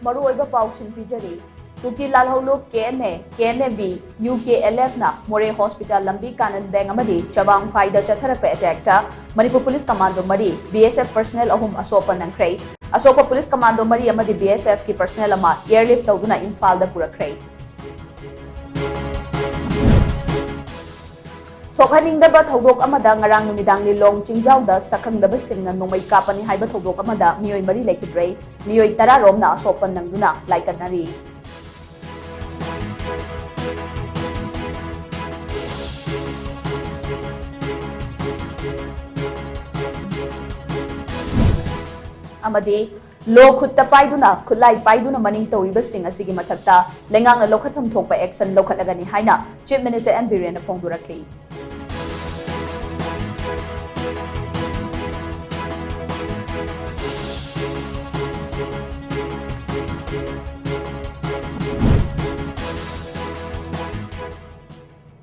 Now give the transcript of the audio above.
Maruoiba Paushin Pijari, Tuki Lalholo KNB, UKLF na More Hospital Lambi Kanan Bangamadi, Chabang Faida Chatarapa attack, Manipur Police Commando Mari, BSF personnel ahum asopa ng Kray, Asopa Police Commando Mari amadi BSF ki personnel ama airlift tawduna Imphal da pura Kray. Thokhaningdaba thodok amada ngarang numidang lilong Chingjawda sakhangdaba singna nongmai kapani haiba thodok amada mioi mari lekhibre mioi 10 rom na asopan nangduna laikanari. Amadi lo khutta paiduna khulai paiduna maning tawriba sing asigi mathakta lengang na lokhatham thokpa action lokhatagani haina Chief Minister N. Biren na phongdurakli.